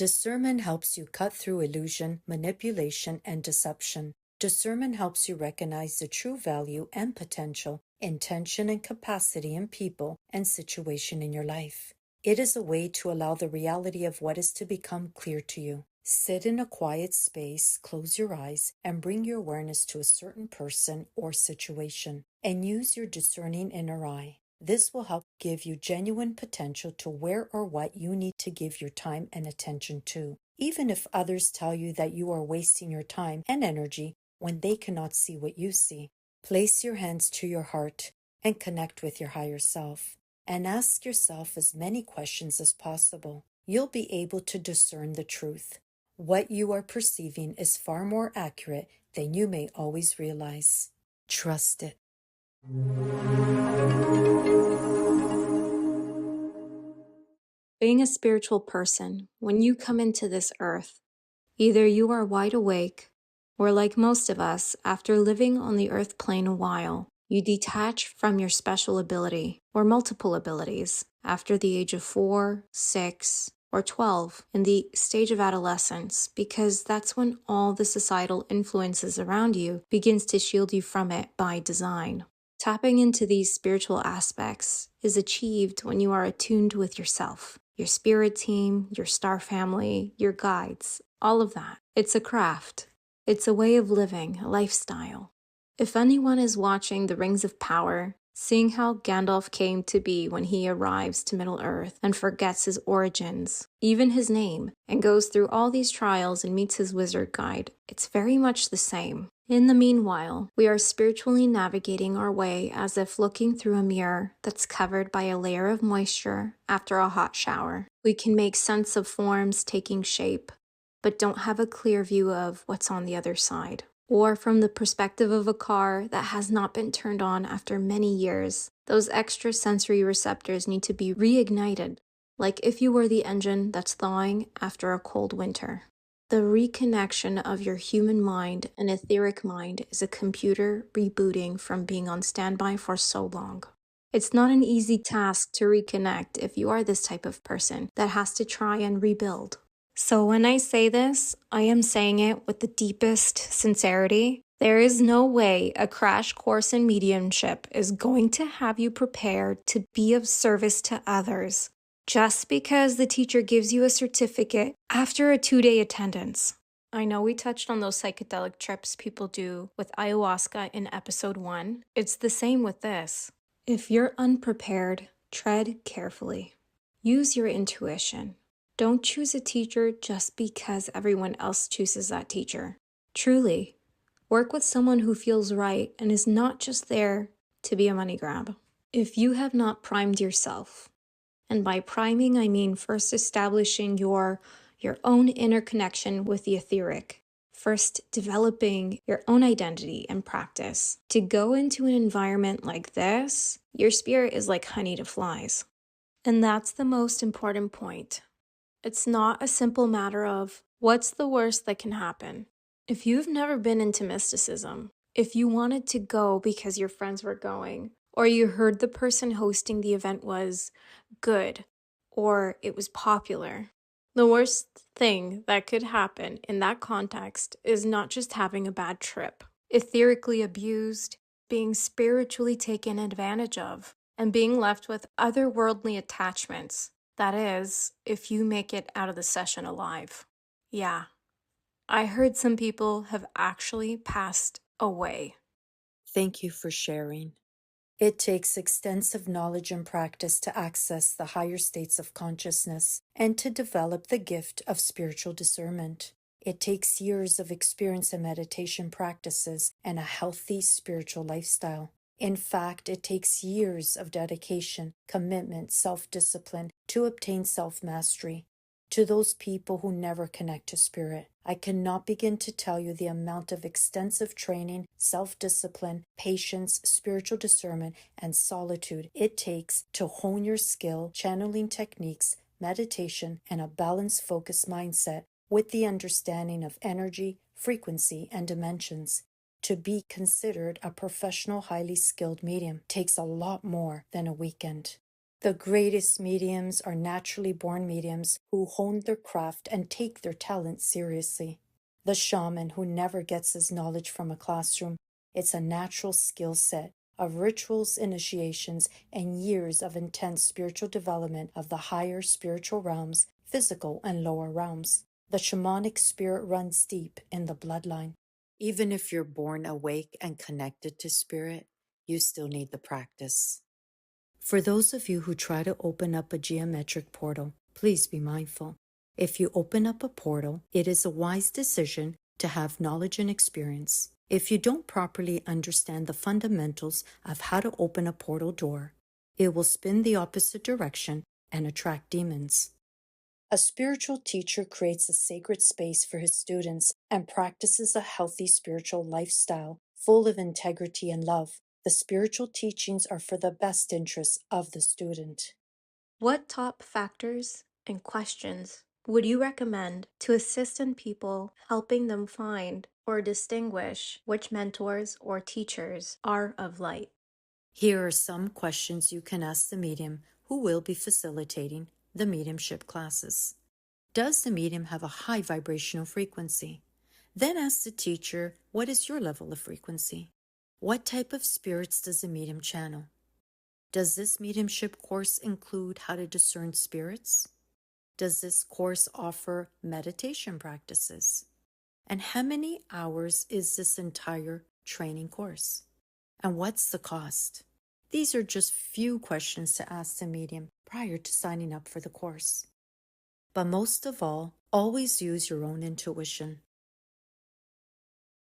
Discernment helps you cut through illusion, manipulation, and deception. Discernment helps you recognize the true value and potential, intention and capacity in people and situation in your life. It is a way to allow the reality of what is to become clear to you. Sit in a quiet space, close your eyes, and bring your awareness to a certain person or situation, and use your discerning inner eye. This will help give you genuine potential to where or what you need to give your time and attention to, even if others tell you that you are wasting your time and energy when they cannot see what you see. Place your hands to your heart and connect with your higher self, and ask yourself as many questions as possible. You'll be able to discern the truth. What you are perceiving is far more accurate than you may always realize. Trust it. Being a spiritual person, when you come into this earth, either you are wide awake, or like most of us, after living on the earth plane a while, you detach from your special ability or multiple abilities after the age of 4, 6, or 12 in the stage of adolescence, because that's when all the societal influences around you begins to shield you from it by design. Tapping into these spiritual aspects is achieved when you are attuned with yourself, your spirit team, your star family, your guides, all of that. It's a craft. It's a way of living, a lifestyle. If anyone is watching The Rings of Power, seeing how Gandalf came to be when he arrives to Middle-earth and forgets his origins, even his name, and goes through all these trials and meets his wizard guide, it's very much the same. In the meanwhile, we are spiritually navigating our way as if looking through a mirror that's covered by a layer of moisture after a hot shower. We can make sense of forms taking shape, but don't have a clear view of what's on the other side. Or from the perspective of a car that has not been turned on after many years, those extra sensory receptors need to be reignited, like if you were the engine that's thawing after a cold winter. The reconnection of your human mind and etheric mind is a computer rebooting from being on standby for so long. It's not an easy task to reconnect if you are this type of person that has to try and rebuild. So when I say this, I am saying it with the deepest sincerity. There is no way a crash course in mediumship is going to have you prepared to be of service to others just because the teacher gives you a certificate after a 2-day attendance. I know we touched on those psychedelic trips people do with ayahuasca in episode 1. It's the same with this. If you're unprepared, tread carefully. Use your intuition. Don't choose a teacher just because everyone else chooses that teacher. Truly, work with someone who feels right and is not just there to be a money grab. If you have not primed yourself, and by priming I mean first establishing your own inner connection with the etheric, first developing your own identity and practice, to go into an environment like this, your spirit is like honey to flies. And that's the most important point. It's not a simple matter of what's the worst that can happen. If you've never been into mysticism, if you wanted to go because your friends were going, or you heard the person hosting the event was good, or it was popular, the worst thing that could happen in that context is not just having a bad trip, etherically abused, being spiritually taken advantage of, and being left with otherworldly attachments. That is, if you make it out of the session alive. Yeah, I heard some people have actually passed away. Thank you for sharing. It takes extensive knowledge and practice to access the higher states of consciousness and to develop the gift of spiritual discernment. It takes years of experience and meditation practices and a healthy spiritual lifestyle. In fact, it takes years of dedication, commitment, self-discipline to obtain self-mastery. To those people who never connect to spirit, I cannot begin to tell you the amount of extensive training, self-discipline, patience, spiritual discernment, and solitude it takes to hone your skill, channeling techniques, meditation, and a balanced, focused mindset with the understanding of energy, frequency, and dimensions. To be considered a professional, highly skilled medium takes a lot more than a weekend. The greatest mediums are naturally born mediums who hone their craft and take their talent seriously. The shaman who never gets his knowledge from a classroom, it's a natural skill set of rituals, initiations, and years of intense spiritual development of the higher spiritual realms, physical and lower realms. The shamanic spirit runs deep in the bloodline. Even if you're born awake and connected to spirit, you still need the practice. For those of you who try to open up a geometric portal, please be mindful. If you open up a portal, it is a wise decision to have knowledge and experience. If you don't properly understand the fundamentals of how to open a portal door, it will spin the opposite direction and attract demons. A spiritual teacher creates a sacred space for his students and practices a healthy spiritual lifestyle full of integrity and love. The spiritual teachings are for the best interests of the student. What top factors and questions would you recommend to assist in people helping them find or distinguish which mentors or teachers are of light? Here are some questions you can ask the medium who will be facilitating the mediumship classes. Does the medium have a high vibrational frequency? Then ask the teacher, what is your level of frequency? What type of spirits does the medium channel? Does this mediumship course include how to discern spirits? Does this course offer meditation practices? And how many hours is this entire training course? And what's the cost? These are just few questions to ask the medium prior to signing up for the course. But most of all, always use your own intuition.